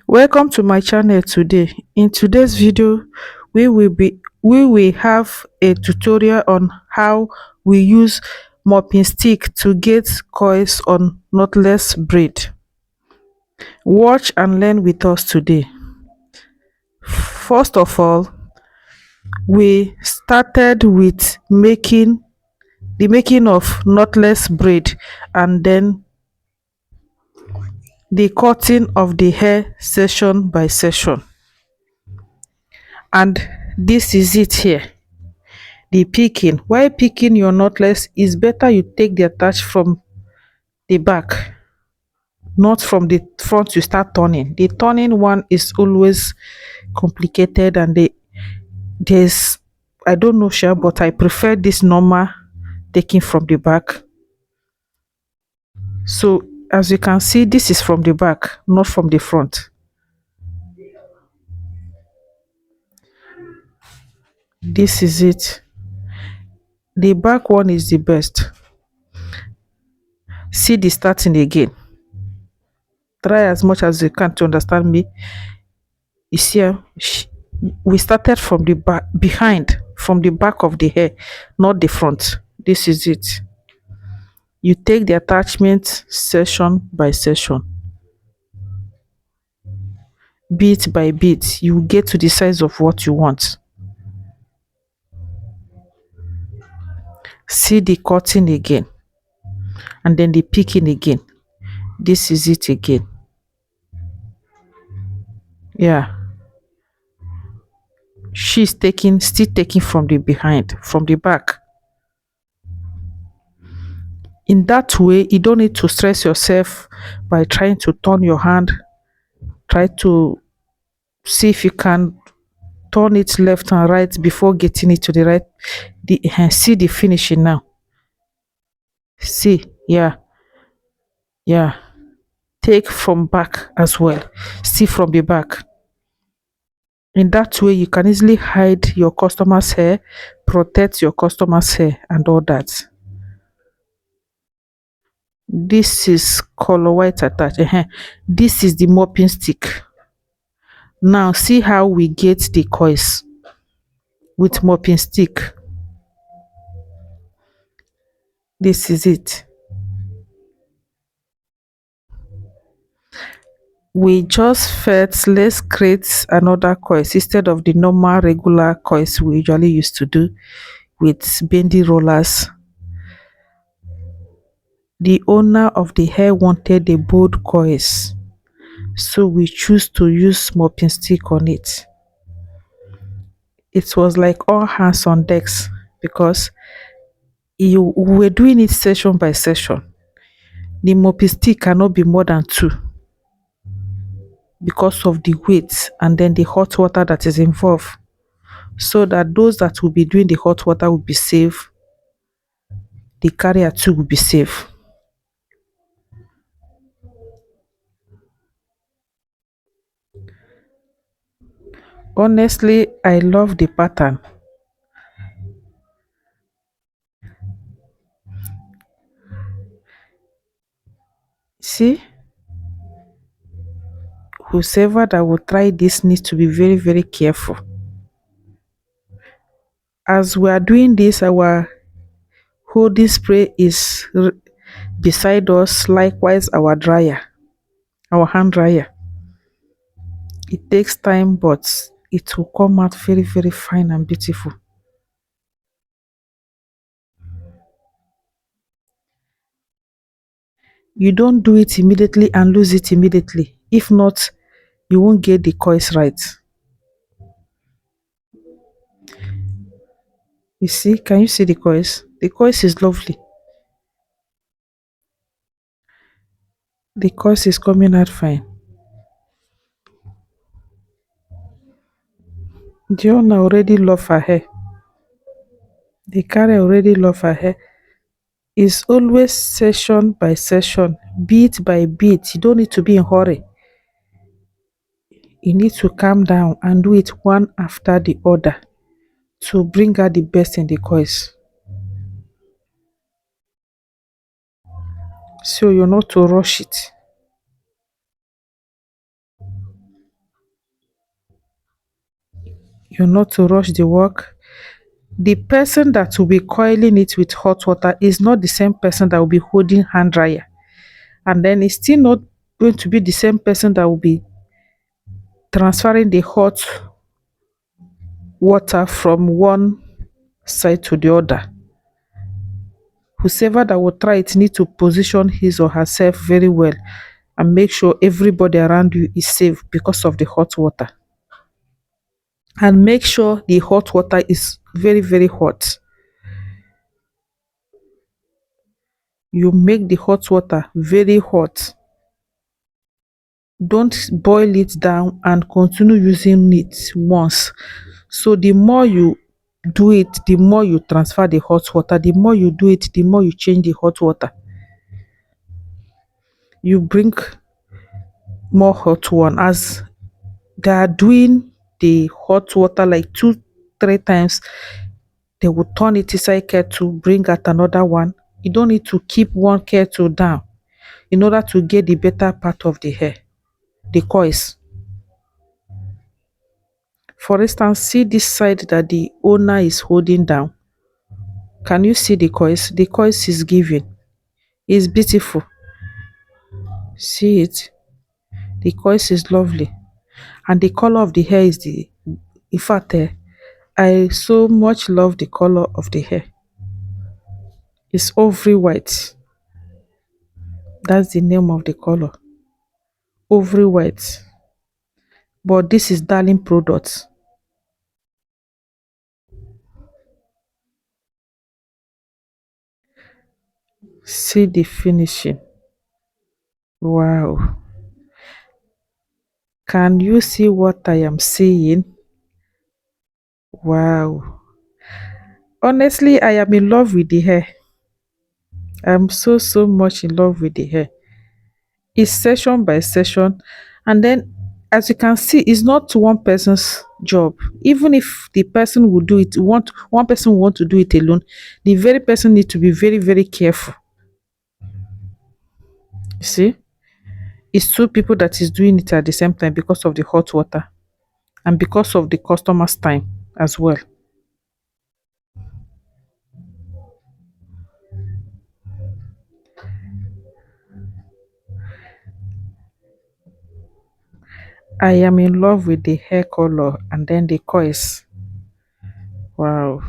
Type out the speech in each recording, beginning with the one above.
Welcome to my channel today. In today's video, we will have a tutorial on how we use mopping stick to get coils on knotless braid. Watch and learn with us today. First of all, we started with making of knotless braid, and then the cutting of the hair section by section. And this is it here. The picking. While picking your knotless, is better you take the attach from the back, not from the front. You start turning. The turning one is always complicated, and there's, I don't know sure, but I prefer this normal taking from the back. So as you can see, this is from the back, not from the front. This is it. The back one is the best. See the starting again. Try as much as you can to understand me. You see, we started from the back, behind, from the back of the hair, not the front. This is it. You take the attachment section by section, bit by bit. You get to the size of what you want. See the cutting again, and then the picking again. This is it again. Yeah, she's still taking from the behind, from the back. In that way, you don't need to stress yourself by trying to turn your hand. Try to see if you can turn it left and right before getting it to the right. See the finishing now. See, yeah, take from back as well. See from the back. In that way, you can easily hide your customer's hair, protect your customer's hair, and all that. This is color white attached. This is the mopping stick. Now see how we get the coils with mopping stick. This is it. We just felt let's create another coils instead of the normal regular coils we usually used to do with bendy rollers. The owner of the hair wanted the bold coils, so we choose to use mopping stick on it. It was like all hands on decks because you were doing it session by session. The mopping stick cannot be more than two because of the weight and then the hot water that is involved, so that those that will be doing the hot water will be safe. The carrier too will be safe. Honestly, I love the pattern. See, whosoever that will try this needs to be very careful. As we are doing this, our holding spray is beside us, likewise our dryer, our hand dryer. It takes time, but it will come out very fine and beautiful. You don't do it immediately and lose it immediately. If not, you won't get the coils right. You see, can you see the coils? The coils is lovely. The coils is coming out fine. Diona already love her hair. The carrier already love her hair. It's always session by session, bit by bit. You don't need to be in hurry. You need to calm down and do it one after the other to bring out the best in the coils. So you're not to rush it. You not to rush the work. The person that will be coiling it with hot water is not the same person that will be holding hand dryer. And then it's still not going to be the same person that will be transferring the hot water from one side to the other. Whoever that will try it need to position his or herself very well and make sure everybody around you is safe because of the hot water. And make sure the hot water is very, very hot. You make the hot water very hot. Don't boil it down and continue using it once. So the more you do it, the more you transfer the hot water. The more you do it, the more you change the hot water. You bring more hot one as they are doing the hot water like 2 3 times. They will turn it inside kettle, bring out another one. You don't need to keep one kettle down in order to get the better part of the hair, the coils. For instance, see this side that the owner is holding down. Can you see the coils? The coils is giving. It's beautiful. See it? The coils is lovely. And the color of the hair is the, in fact, I so much love the color of the hair. It's ovary white. That's the name of the color. Ovary white. But this is darling product. See the finishing. Wow. Can you see what I am seeing? Wow. Honestly, I am in love with the hair. I'm so much in love with the hair. It's session by session, and then as you can see, it's not one person's job. Even if the person will do it, want one person want to do it alone, the very person need to be very, very careful. You see, it's two people that is doing it at the same time because of the hot water and because of the customer's time as well. I am in love with the hair color and then the coils. Wow.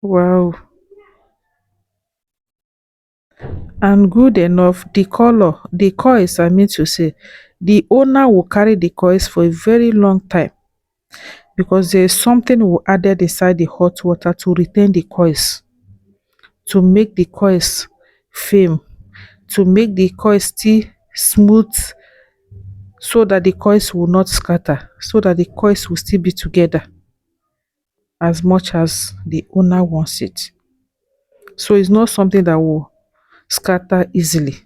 Wow. And good enough, the color, the coils, I mean to say, the owner will carry the coils for a very long time because there is something we added inside the hot water to retain the coils, to make the coils firm, to make the coils still smooth so that the coils will not scatter, so that the coils will still be together as much as the owner wants it. So it's not something that will scatter easily.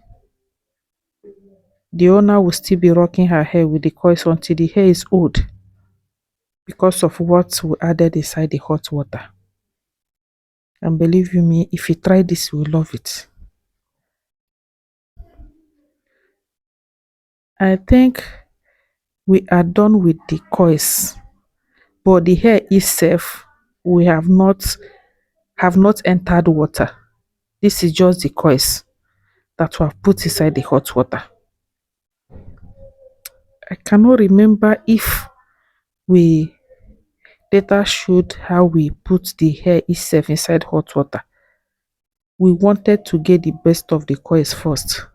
The owner will still be rocking her hair with the coils until the hair is old because of what we added inside the hot water. And believe you me, if you try this, you will love it. I think we are done with the coils, but the hair itself, we have not entered water. This is just the coils that we have put inside the hot water. I cannot remember if we later showed how we put the hair itself inside hot water. We wanted to get the best of the coils first.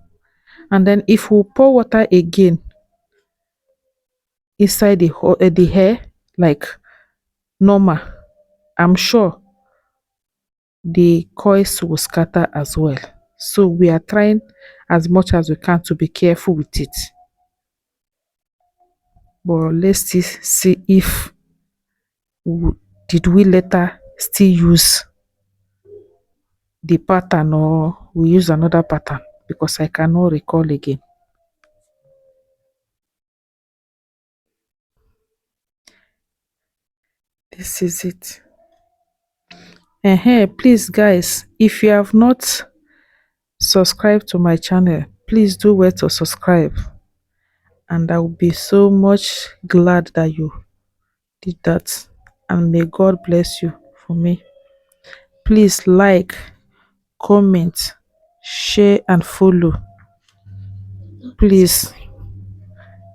And then if we pour water again inside the hair like normal, I'm sure the coils will scatter as well. So we are trying as much as we can to be careful with it. But let's still see if did we later still use the pattern or we use another pattern because I cannot recall again. This is it. Please guys, if you have not subscribe to my channel. Please do well to subscribe, and I will be so much glad that you did that. And may God bless you for me. Please like, comment, share, and follow. Please,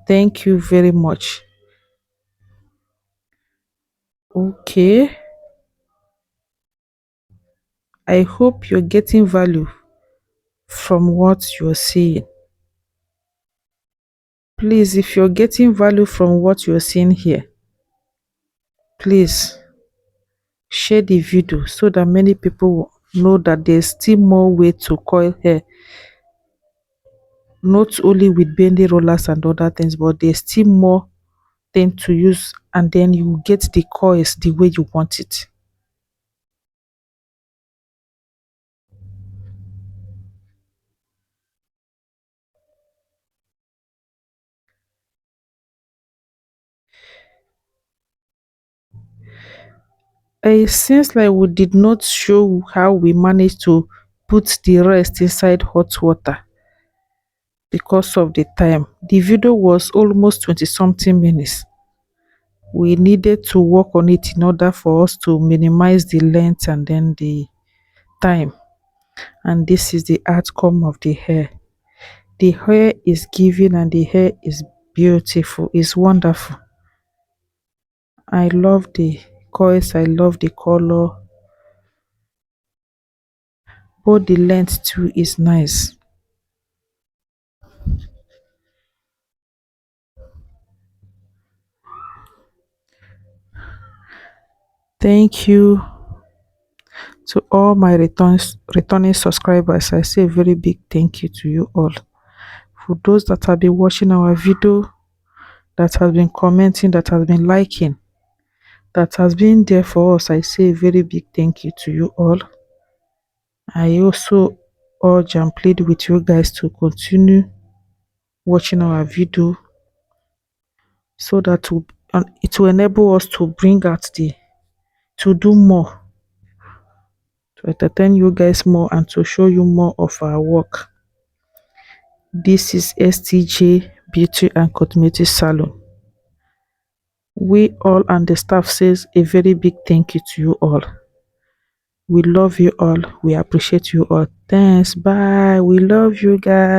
thank you very much. Okay, I hope you're getting value from what you're seeing. Please, if you're getting value from what you're seeing here, please share the video so that many people will know that there's still more way to coil hair, not only with bendy rollers and other things, but there's still more thing to use, and then you get the coils the way you want it. It seems like we did not show how we managed to put the rest inside hot water because of the time. The video was almost 20 something minutes. We needed to work on it in order for us to minimize the length and then the time. And this is the outcome of the hair. The hair is giving and the hair is beautiful. It's wonderful. I love the coils. I love the color. But the length too is nice. Thank you to all my returning subscribers. I say a very big thank you to you all. For those that have been watching our video, that has been commenting, that has been liking, that has been there for us, I say a very big thank you to you all. I also urge and plead with you guys to continue watching our video so that it will enable us to bring out to do more, to entertain you guys more, and to show you more of our work. This is STJ Beauty and Cosmetic Salon. We all and the staff says a very big thank you to you all. We love you all. We appreciate you all. Thanks. Bye. We love you guys.